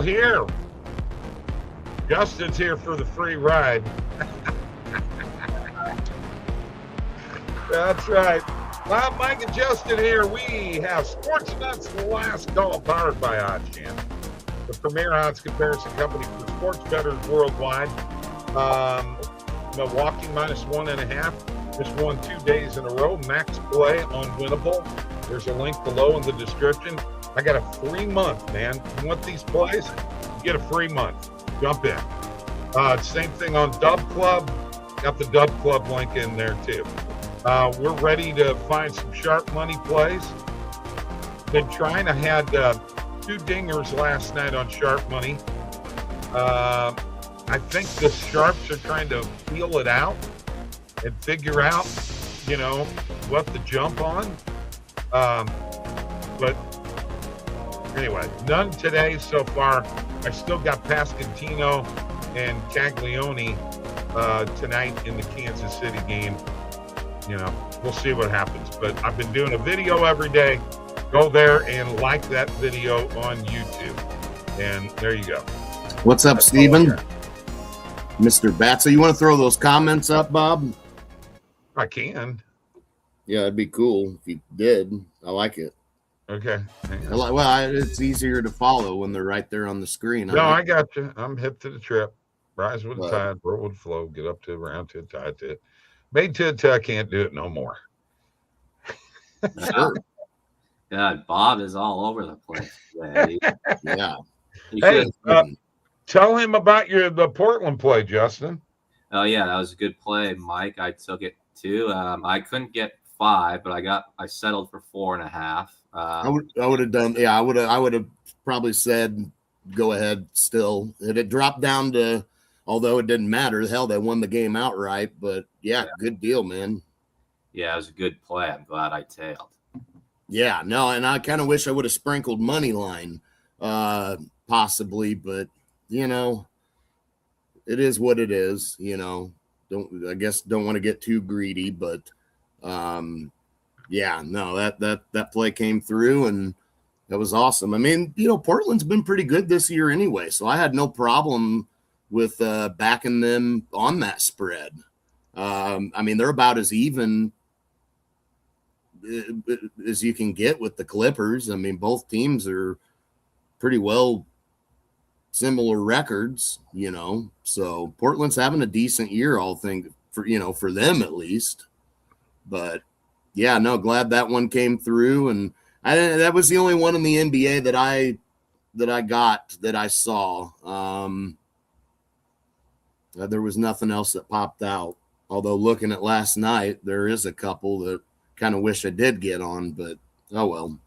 all here. Justin's here for the free ride. That's right. Bob, Mike, and Justin here. We have SportsNutz Last Call, powered by OddsJam, the premier odds comparison company for sports bettors worldwide. Milwaukee -1.5. Just won 2 days in a row. Max play on Winnable. There's a link below in the description. I got a free month, man. You want these plays? You get a free month. Jump in. Same thing on Dub Club. Got the Dub Club link in there too. We're ready to find some sharp money plays. Been trying. I had 2 dingers last night on sharp money. I think the sharps are trying to feel it out and figure out, what to jump on. But anyway, none today so far. I still got Pascantino and Caglione tonight in the Kansas City game. We'll see what happens. But I've been doing a video every day. Go there and like that video on YouTube. And there you go. What's up, Steven? Mr. Batsa, you want to throw those comments up, Bob? I can. Yeah, it'd be cool if you did. I like it. Okay. It's easier to follow when they're right there on the screen. No, I got you. I'm hip to the trip. Rise with the tide, roll with the flow, get up to it, round to it, tied to it. Made to it till I can't do it no more. Sure. God, Bob is all over the place. Yeah. Hey, tell him about the Portland play, Justin. Oh yeah, that was a good play, Mike. I took it too. I couldn't get 5, but I settled for 4.5. I would have done. Yeah, I would have probably said go ahead. Still, it had dropped down to. Although it didn't matter, hell, they won the game outright. But yeah, good deal, man. Yeah, it was a good play. I'm glad I tailed. Yeah, no, and I kind of wish I would have sprinkled money line, possibly, but it is what it is. Don't want to get too greedy, but yeah, no, that play came through and that was awesome. I mean, Portland's been pretty good this year anyway, so I had no problem with backing them on that spread. I mean, they're about as even as you can get with the Clippers. I mean, both teams are pretty well similar records, so Portland's having a decent year, I'll think, for them at least. But yeah, no, glad that one came through. And that was the only one in the NBA that I saw. There was nothing else that popped out. Although looking at last night, there is a couple that kind of wish I did get on, but oh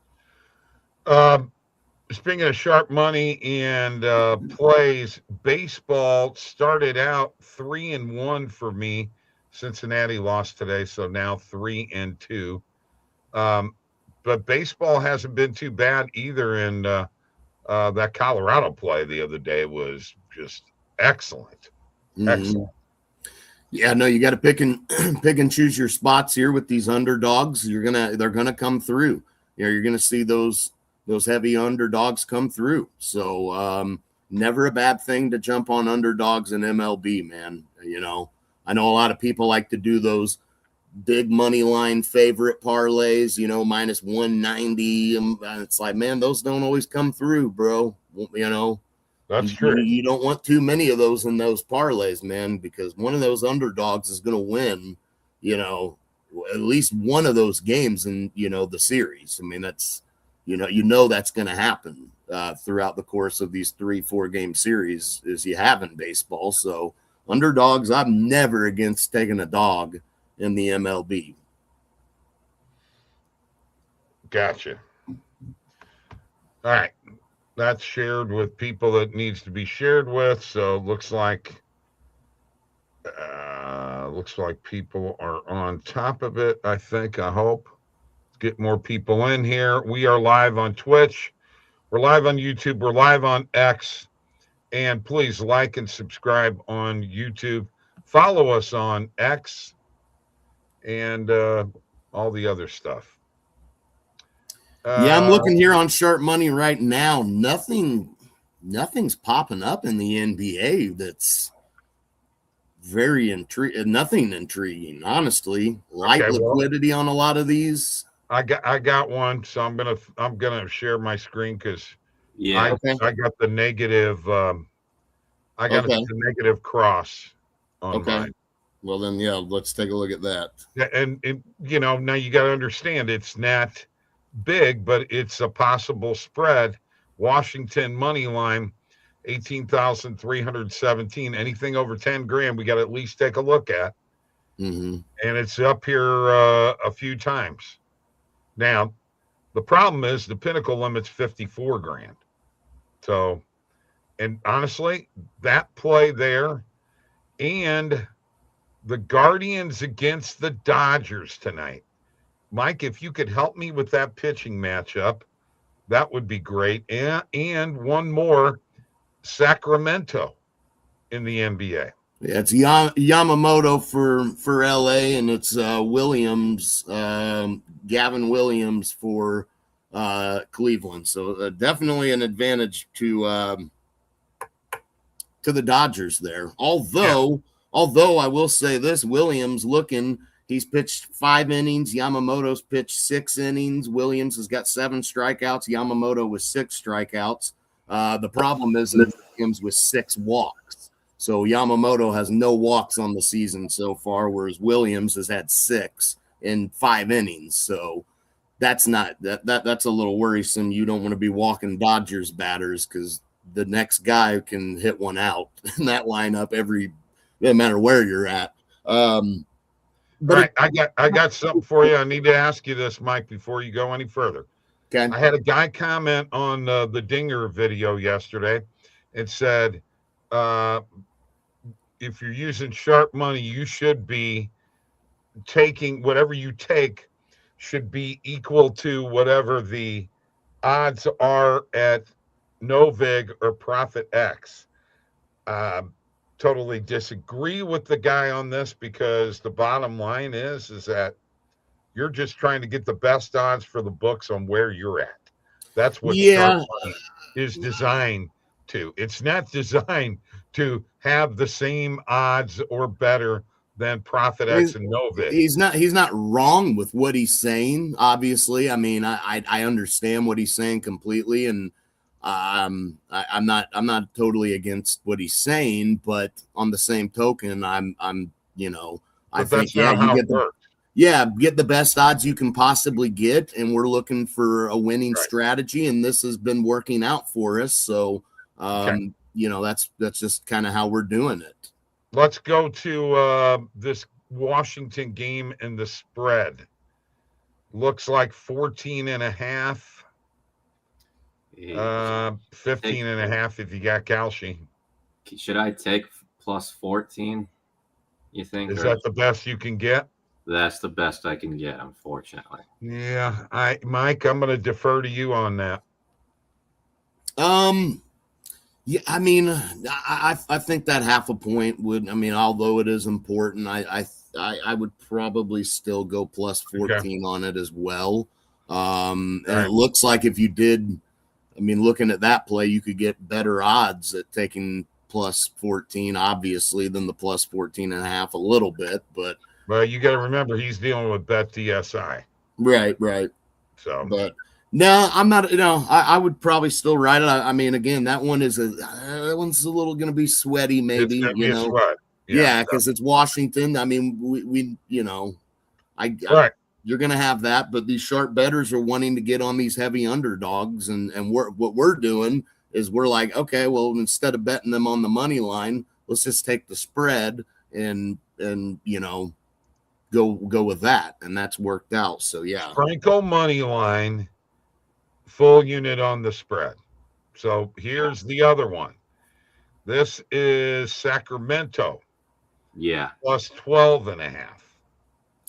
well. Speaking of sharp money and plays, baseball started out 3-1 for me. Cincinnati lost today, so now 3-2. But baseball hasn't been too bad either. And that Colorado play the other day was just excellent. Excellent. Yeah, no, you got to pick and choose your spots here with these underdogs. They're gonna come through. You're gonna see those heavy underdogs come through. So never a bad thing to jump on underdogs in MLB, man. I know a lot of people like to do those big money line favorite parlays, -190. It's like, man, those don't always come through, bro. That's true. You don't want too many of those in those parlays, man, because one of those underdogs is going to win, at least one of those games in, the series. I mean, that's, that's going to happen throughout the course of these 3-4 game series as you have in baseball. So underdogs, I'm never against taking a dog in the MLB. Gotcha. All right. That's shared with people that needs to be shared with. So looks like people are on top of it. I hope. Let's get more people in here. We are live on Twitch. We're live on YouTube. We're live on X. And please like and subscribe on YouTube. Follow us on X and all the other stuff. Yeah, I'm looking here on sharp money right now. Nothing nothing's popping up in the NBA that's very nothing intriguing, honestly. Light liquidity on a lot of these. I got one, so I'm gonna share my screen because I got the negative. I got the negative cross on mine. Well, then, yeah, let's take a look at that. And now you got to understand it's not big, but it's a possible spread. Washington money line, 18,317. Anything over 10 grand, we got to at least take a look at. Mm-hmm. And it's up here a few times. Now, the problem is the pinnacle limit's 54 grand. So, and honestly, that play there and the Guardians against the Dodgers tonight. Mike, if you could help me with that pitching matchup, that would be great. And one more, Sacramento in the NBA. Yeah, it's Yamamoto for LA, and it's Williams, Gavin Williams for Cleveland. So definitely an advantage to the Dodgers there. Although I will say this, Williams he's pitched 5 innings. Yamamoto's pitched 6 innings. Williams has got 7 strikeouts. Yamamoto with 6 strikeouts. The problem is that Williams with 6 walks. So Yamamoto has no walks on the season so far, whereas Williams has had 6 in 5 innings. So that's a little worrisome. You don't want to be walking Dodgers batters because the next guy can hit one out in that lineup no matter where you're at. But I got something for you. I need to ask you this, Mike, before you go any further. Okay. I had a guy comment on the Dinger video yesterday and said, if you're using sharp money, you should be taking whatever you take should be equal to whatever the odds are at Novig or Profit X. Totally disagree with the guy on this because the bottom line is that you're just trying to get the best odds for the books on where you're at. That's what sharp money is designed to. It's not designed to have the same odds or better than Profit X and Novig. He's not wrong with what he's saying. Obviously, I mean, I understand what he's saying completely, and I'm not totally against what he's saying, but on the same token, I think get the best odds you can possibly get, and we're looking for a winning strategy, and this has been working out for us. So, that's just kind of how we're doing it. Let's go to this Washington game and the spread. Looks like 14.5. 15.5 if you got Kalshi. Should I take plus 14? You think? Is that the best you can get? That's the best I can get, unfortunately. Yeah, Mike, I'm going to defer to you on that. Yeah, I mean, I think that half a point would. I mean, although it is important, I would probably still go plus 14 on it as well. And it looks like if you did, I mean, looking at that play, you could get better odds at taking plus 14, obviously, than the plus 14.5 a little bit. But you got to remember he's dealing with bet DSI. Right. So, but. No, I'm not. I would probably still ride it. I mean, again, that one's a little going to be sweaty, maybe. Sweat. Yeah, because it's Washington. I mean, we you're going to have that, but these sharp bettors are wanting to get on these heavy underdogs, and what we're doing is we're like, okay, well, instead of betting them on the money line, let's just take the spread and go with that, and that's worked out. So yeah, Franco money line. Full unit on the spread. So here's the other one. This is Sacramento. Yeah. Plus 12.5.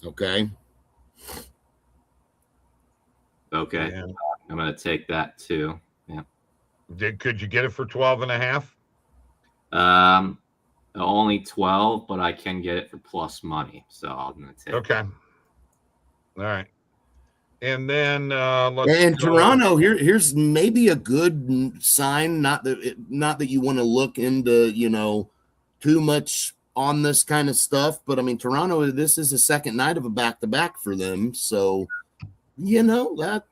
Okay. Yeah. I'm going to take that too. Yeah. Could you get it for 12.5? Only 12, but I can get it for plus money. So I'm going to take Okay. All right. And then and Toronto, here's maybe a good sign. Not that you want to look into, too much on this kind of stuff, but I mean, Toronto, this is the second night of a back-to-back for them, so that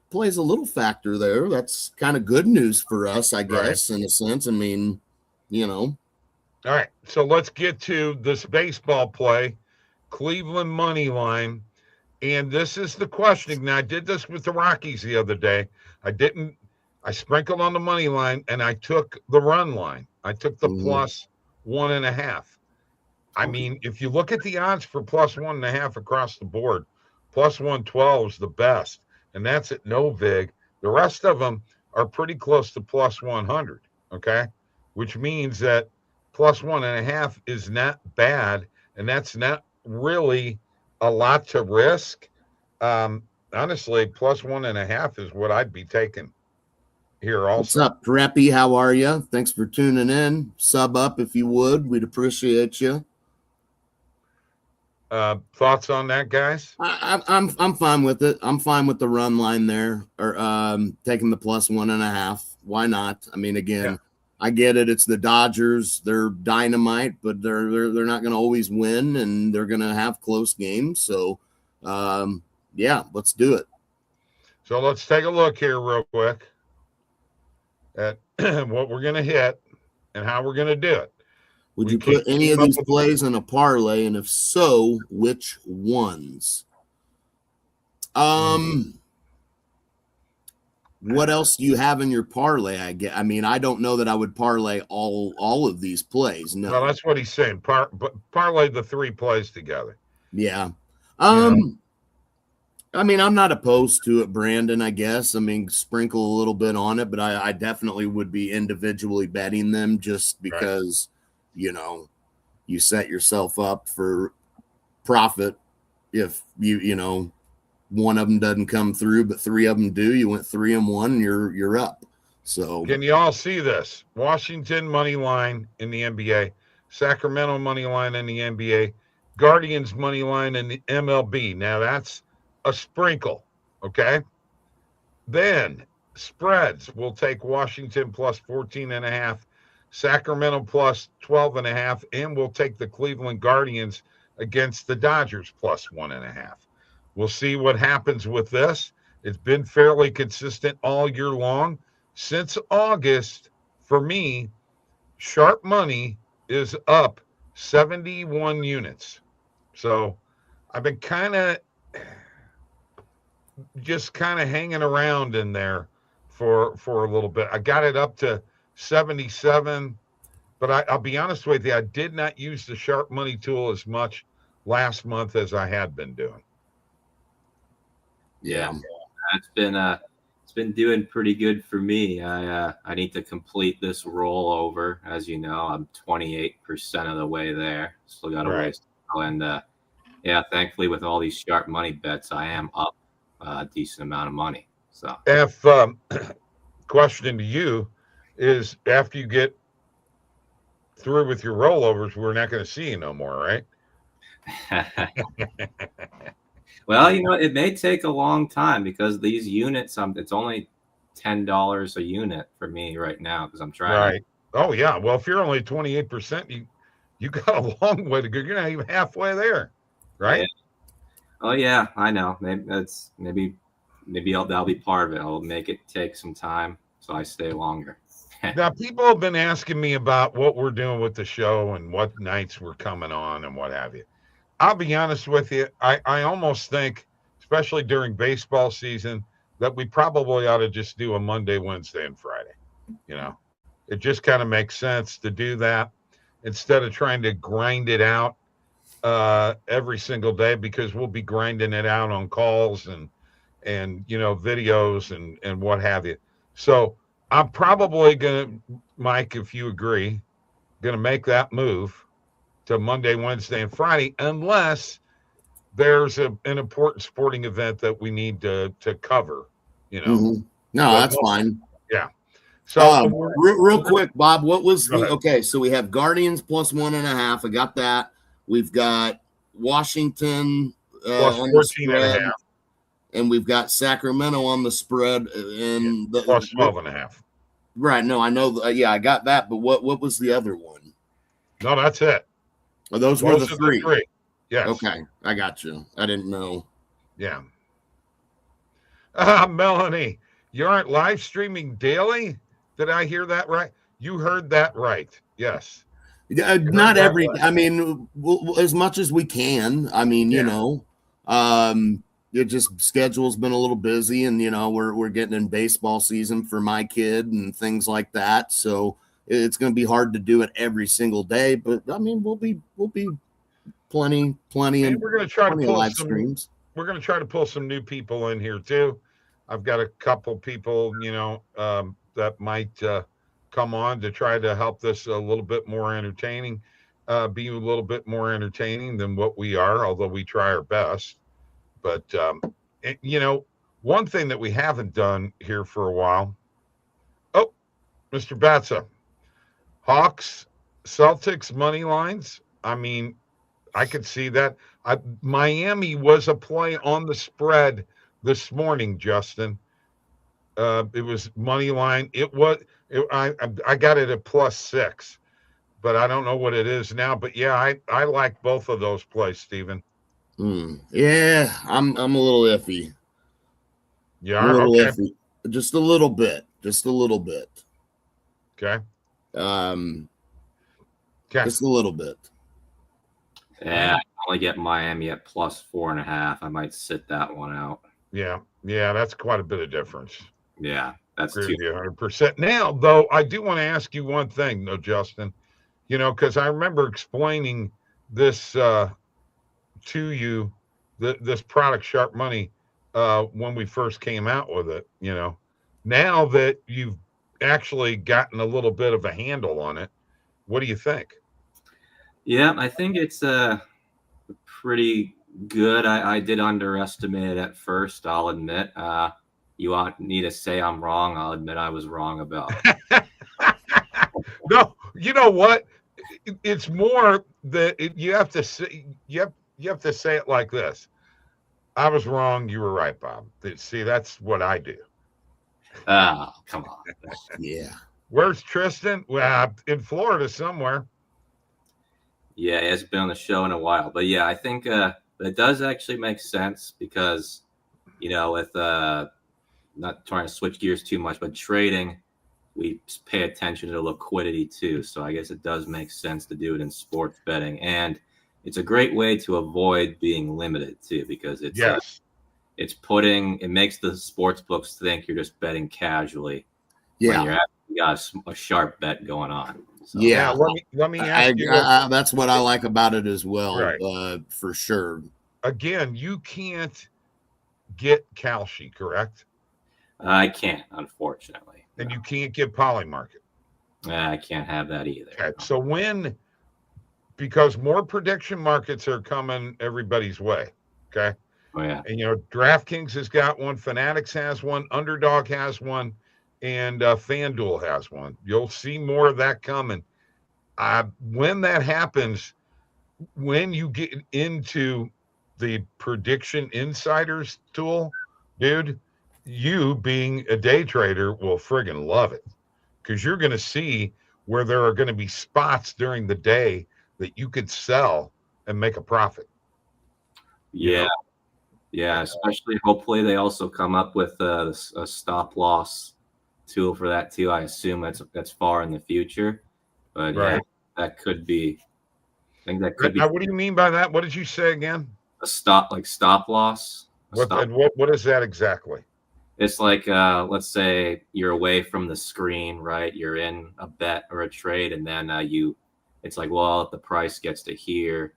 plays a little factor there. That's kind of good news for us, I guess, in a sense. I mean, All right, so let's get to this baseball play, Cleveland money line. And this is the questioning. Now, I did this with the Rockies the other day. I sprinkled on the money line, and I took the run line. I took the plus 1.5. I mean, if you look at the odds for plus 1.5 across the board, plus 112 is the best, and that's at no vig. The rest of them are pretty close to plus 100, okay? Which means that plus 1.5 is not bad, and that's not really a lot to risk. Honestly, plus 1.5 is what I'd be taking here also. What's up, Preppy? How are you? Thanks for tuning in. Sub up if you would. We'd appreciate you. Thoughts on that, guys? I'm fine with it. I'm fine with the run line there, or taking the plus 1.5. Why not? I mean, again, I get it. It's the Dodgers. They're dynamite, but they're not going to always win, and they're going to have close games. So, let's do it. So let's take a look here real quick at what we're going to hit and how we're going to do it. Would you put any of these plays in a parlay, and if so, which ones? What else do you have in your parlay? I mean, I don't know that I would parlay all of these plays. No, well, that's what he's saying. Parlay the 3 plays together. Yeah. I mean, I'm not opposed to it, Brandon, I guess. I mean, sprinkle a little bit on it, but I definitely would be individually betting them just because, you set yourself up for profit if one of them doesn't come through, but 3 of them do. You went 3-1, you're up. So can you all see this? Washington money line in the NBA, Sacramento money line in the NBA, Guardians money line in the MLB. Now that's a sprinkle, okay? Then spreads, we'll take Washington plus 14.5, Sacramento plus 12.5, and we'll take the Cleveland Guardians against the Dodgers plus 1.5. We'll see what happens with this. It's been fairly consistent all year long. Since August, for me, sharp money is up 71 units. So I've been kind of hanging around in there for a little bit. I got it up to 77, but I'll be honest with you, I did not use the sharp money tool as much last month as I had been doing. Yeah, it's been doing pretty good for me. I need to complete this rollover. As you know, I'm 28% of the way there. Still got a ways to go. And thankfully, with all these sharp money bets, I am up a decent amount of money. So, if question to you is, after you get through with your rollovers, we're not going to see you no more, right? Well, it may take a long time because these units, it's only $10 a unit for me right now because I'm trying. Right. Oh yeah. Well, if you're only 28%, you got a long way to go. You're not even halfway there, right? Yeah. Oh yeah, I know. Maybe that'll be part of it. I'll make it take some time so I stay longer. Now, people have been asking me about what we're doing with the show and what nights we're coming on and what have you. I'll be honest with you. I almost think, especially during baseball season, that we probably ought to just do a Monday, Wednesday, and Friday. It just kind of makes sense to do that instead of trying to grind it out every single day, because we'll be grinding it out on calls and videos and what have you. So I'm probably going to, Mike, if you agree, going to make that move to Monday, Wednesday, and Friday, unless there's an important sporting event that we need to cover, No, that's fine. Yeah. So real quick, Bob, what was okay? So we have Guardians plus 1.5. I got that. We've got Washington plus 14.5. and we've got Sacramento on the spread and the plus 12.5. Right. No, I know. Yeah, I got that. But what was the other one? No, that's it. Oh, those were the three. Yes. Okay, I got you. I didn't know. Yeah. Melanie, you aren't live streaming daily? Did I hear that right? You heard that right. Yes. Not every. I mean, as much as we can. I mean, you know, it just schedule's been a little busy, and you know, we're getting in baseball season for my kid and things like that. So it's going to be hard to do it every single day. But I mean, we'll be plenty, and we're going to try to pull live streams. We're going to try to pull some new people in here too. I've got a couple people, you know, that might come on to try to help this a little bit more entertaining, be a little bit more entertaining than what we are, although we try our best. But, you know, one thing that we haven't done here for a while. Oh, Mr. Batsa, Hawks, Celtics money lines. I mean, I could see that. Miami was a play on the spread this morning, Justin. It was money line. I got it at +6, but I don't know what it is now. But yeah, I like both of those plays, Steven. Yeah, I'm a little iffy. Yeah, okay. Iffy. Just a little bit. Okay. Just a little bit. Yeah, I only get Miami at +4.5. I might sit that one out. Yeah, that's quite a bit of difference. Yeah, that's 100%. Now, though, I do want to ask you one thing, though, Justin. You know, because I remember explaining this to you, this product, Sharp Money, when we first came out with it. You know, now that you've actually gotten a little bit of a handle on it, what do you think? Yeah, I think it's pretty good. I did underestimate it at first, I'll admit. You need to say I'm wrong. I'll admit I was wrong about it. No, you know what? It's more that you have to say you have to say it like this. I was wrong. You were right, Bob. See, that's what I do. Oh, come on. Yeah. Where's Tristan? Well, in Florida somewhere. Yeah, he hasn't been on the show in a while. But yeah, I think it does actually make sense because, you know, with not trying to switch gears too much, but trading, we pay attention to liquidity too. So I guess it does make sense to do it in sports betting. And it's a great way to avoid being limited too, because it makes the sports books think you're just betting casually. Yeah. When you got a sharp bet going on. So, yeah. Let me ask you. That's what I like about it as well. Right. For sure. Again, you can't get Kalshi, correct? I can't, unfortunately. And you can't get Polymarket. I can't have that either. Okay. So because more prediction markets are coming everybody's way. Okay. Oh, yeah. And, you know, DraftKings has got one, Fanatics has one, Underdog has one, and FanDuel has one. You'll see more of that coming. When that happens, when you get into the Prediction Insiders tool, dude, you being a day trader will friggin' love it, because you're going to see where there are going to be spots during the day that you could sell and make a profit. Yeah. Yeah, especially hopefully they also come up with a stop loss tool for that too. I assume that's far in the future, but right. Yeah, that could be. I think that could be. Now, what do you mean by that? What did you say again? A stop loss. What is that exactly? It's like let's say you're away from the screen, right? You're in a bet or a trade, and then it's like, well, if the price gets to here,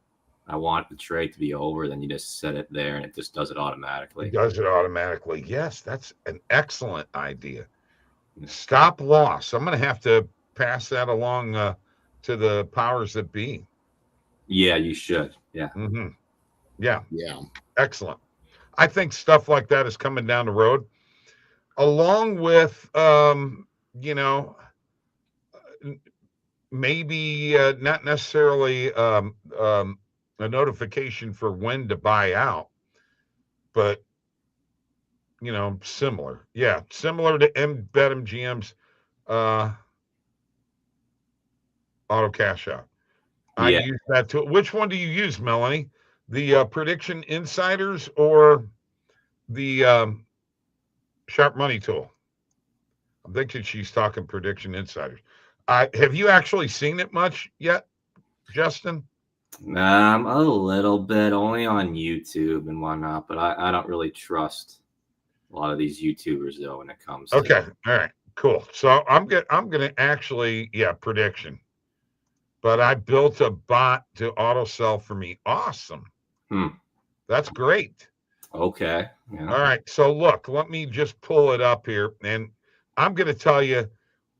I want the trade to be over, then you just set it there and it just does it automatically. It does it automatically. Yes, that's an excellent idea. Stop loss. I'm going to have to pass that along to the powers that be. Yeah, you should. Yeah. Mm-hmm. Yeah. Yeah. Excellent. I think stuff like that is coming down the road, along with, you know, maybe not necessarily a notification for when to buy out, but similar. Yeah, similar to BetMGM's auto cash out. I Yeah. use that too. Which one do you use, Melanie? The prediction insiders or the sharp money tool? I'm thinking she's talking prediction insiders. Have you actually seen it much yet, Justin? A little bit, only on YouTube and whatnot, but I don't really trust a lot of these YouTubers though when it comes to. Okay, all right, cool. So I'm gonna actually, prediction. But I built a bot to auto sell for me. Awesome. That's great. Okay. Yeah. All right. So look, let me just pull it up here, and I'm going to tell you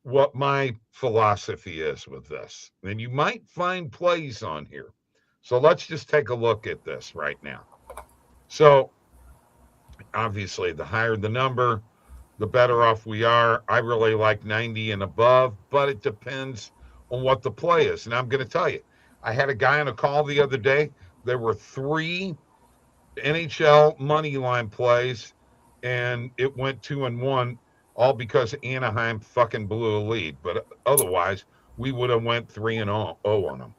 what my philosophy is with this. And you might find plays on here. So let's just take a look at this right now. So obviously, the higher the number, the better off we are. I really like 90 and above, but it depends on what the play is. And I'm going to tell you, I had a guy on a call the other day. There were 3 NHL money line plays, and it went 2-1, all because Anaheim fucking blew a lead. But otherwise, we would have went 3-0 on them.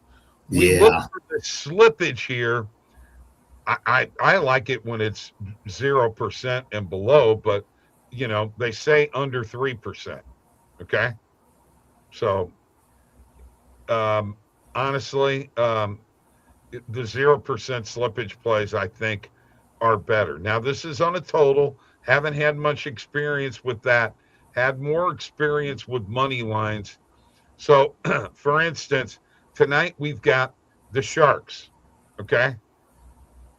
We look for the slippage here. I like it when it's 0% and below, but they say under 3%. Okay. So, honestly, the 0% slippage plays, I think, are better. Now, this is on a total. Haven't had much experience with that. Had more experience with money lines. So, for instance, tonight we've got the Sharks. Okay.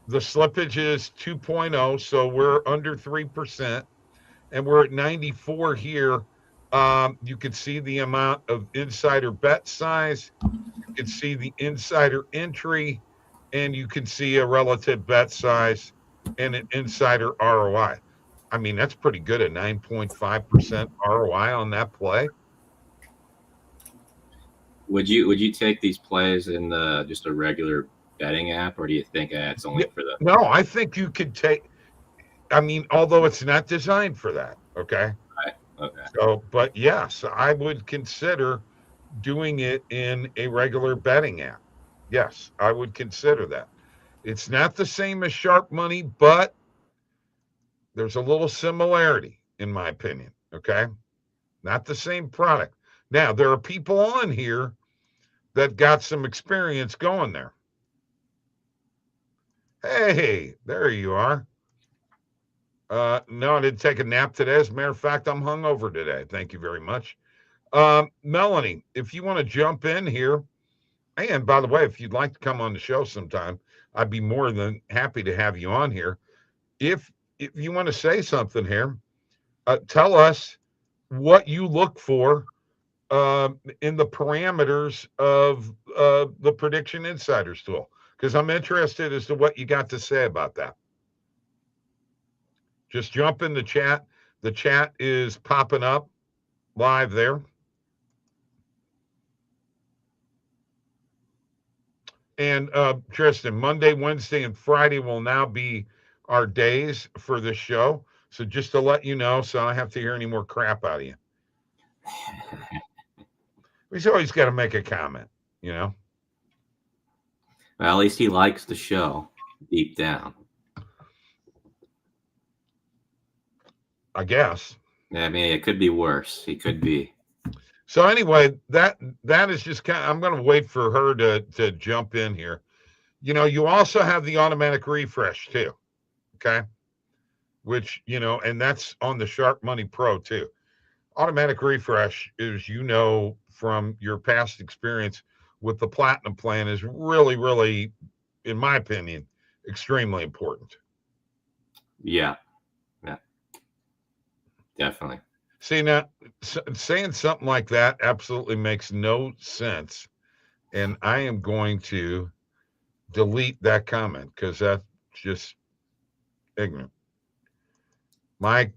The slippage is 2.0, so we're under 3%, and we're at 94 here. You can see the amount of insider bet size. You can see the insider entry, and you can see a relative bet size and an insider ROI. I mean, that's pretty good, a 9.5% ROI on that play. Would you take these plays in just a regular betting app, or do you think it's only for the? No, I think you could take. I mean, although it's not designed for that. Okay. Right. Okay. So, but yes, I would consider doing it in a regular betting app. Yes, I would consider that. It's not the same as sharp money, but there's a little similarity, in my opinion. Okay. Not the same product. Now, there are people on here that got some experience going there. Hey, there you are. No, I didn't take a nap today. As a matter of fact, I'm hungover today. Thank you very much. Melanie, if you want to jump in here, and by the way, if you'd like to come on the show sometime, I'd be more than happy to have you on here. If you want to say something here, tell us what you look for in the parameters of the Prediction Insiders tool, because I'm interested as to what you got to say about that. Just jump in the chat. The chat is popping up live there. And Tristan, Monday, Wednesday, and Friday will now be our days for this show. So just to let you know, so I don't have to hear any more crap out of you. He's always got to make a comment, Well, at least he likes the show deep down. I guess. Yeah, I mean, it could be worse. He could be. So anyway, that is just kind of, I'm going to wait for her to jump in here. You also have the automatic refresh too. Okay. Which, and that's on the Sharp Money Pro too. Automatic refresh is, from your past experience with the Platinum plan, is really, really, in my opinion, extremely important. Yeah. Definitely. See, now, saying something like that absolutely makes no sense. And I am going to delete that comment because that's just ignorant. My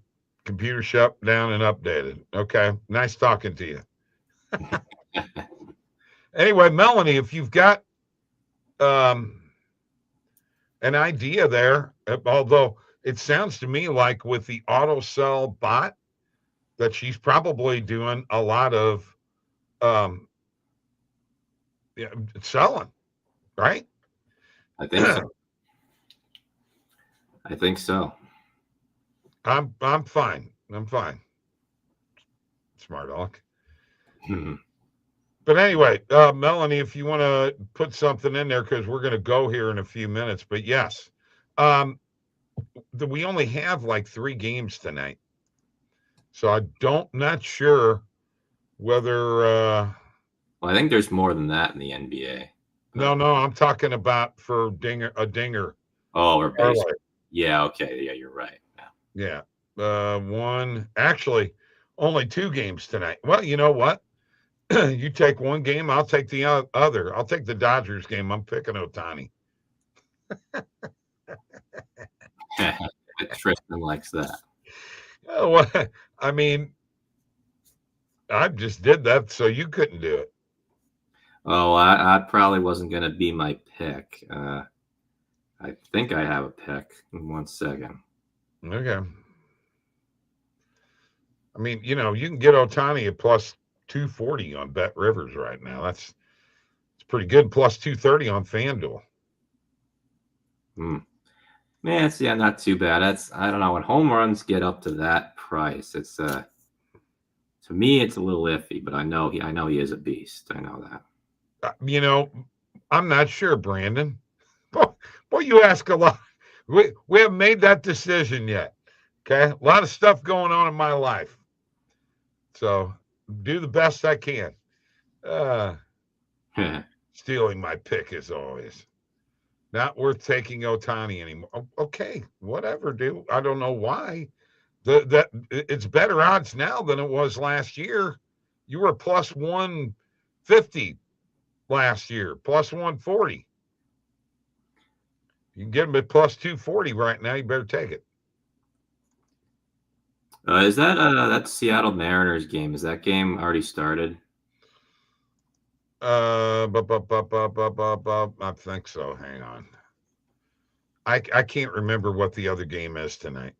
computer shut down and updated. Okay. Nice talking to you. Anyway, Melanie, if you've got an idea there, although it sounds to me like with the auto sell bot that she's probably doing a lot of selling, right? I think so. I think so. I'm fine. I'm fine. Smart aleck. But anyway, Melanie, if you want to put something in there, because we're going to go here in a few minutes. But yes, we only have like 3 games tonight, so not sure whether. Well, I think there's more than that in the NBA. No, I'm talking about for a dinger. Oh, or baseball. Yeah. Okay. Yeah, you're right. Yeah. Actually, only 2 games tonight. Well, you know what? You take one game, I'll take the other. I'll take the Dodgers game. I'm picking Ohtani. Tristan likes that. Well, I mean, I just did that, so you couldn't do it. Oh, I probably wasn't going to be my pick. I think I have a pick. In 1 second. Okay. I mean, you can get Ohtani at plus 240 on Bet Rivers right now. It's pretty good. Plus 230 on FanDuel. Man, it's not too bad. I don't know, when home runs get up to that price, it's to me it's a little iffy, but I know he is a beast. I know that. I'm not sure, Brandon. Boy, you ask a lot. We haven't made that decision yet. Okay, a lot of stuff going on in my life, so do the best I can. Stealing my pick as always. Not worth taking Ohtani anymore. Okay, whatever, dude. I don't know why. It's better odds now than it was last year. You were plus 150 last year, plus 140. You can get them at plus 240 right now. You better take it. Is that Seattle Mariners game? Is that game already started? I think so. Hang on. I can't remember what the other game is tonight.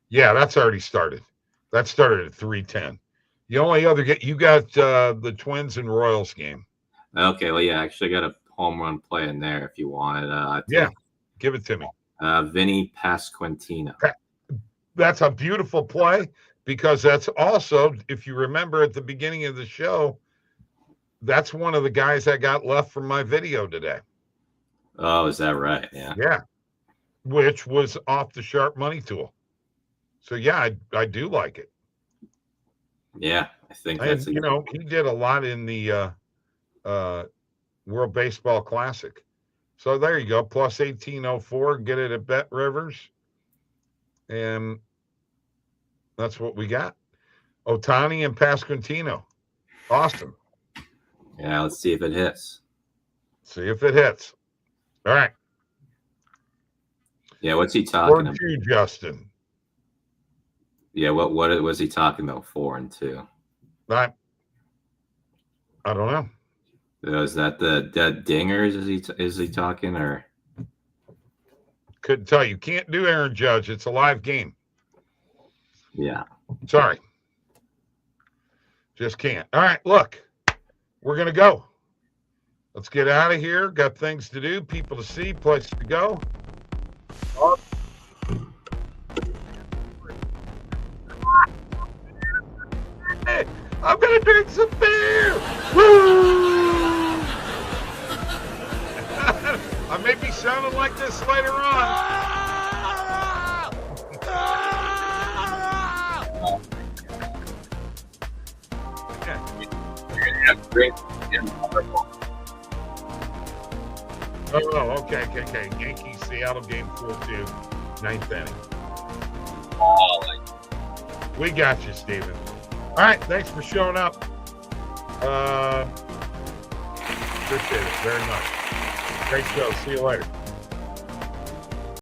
Yeah, that's already started. That started at 3:10. The only other you got the Twins and Royals game. Okay, well, yeah, actually got a home run play in there if you want it. Yeah, give it to me. Vinny Pasquantino. That's a beautiful play, because that's also, if you remember at the beginning of the show, that's one of the guys I got left from my video today. Oh, is that right? Yeah. Yeah. Which was off the Sharp Money Tool. So yeah, I do like it. Yeah, I think that's he did a lot in the World Baseball Classic. So there you go, plus 1804. Get it at Bet Rivers. And that's what we got. Ohtani and Pasquantino. Awesome. Yeah, let's see if it hits. See if it hits. All right. Yeah, what's he talking about? 4-2, Justin. Yeah, what was he talking about? 4-2. I don't know. Is that the dead dingers? Is he talking, or? Couldn't tell you. Can't do Aaron Judge. It's a live game. Yeah. Sorry. Just can't. All right, look. We're going to go. Let's get out of here. Got things to do, people to see, places to go. Hey, I'm going to drink some beer. Woo! I may be sounding like this later on. Oh, okay. Yankees, Seattle game 4-2, 9th inning. We got you, Steven. All right, thanks for showing up. Appreciate it very much. Great show. See you later.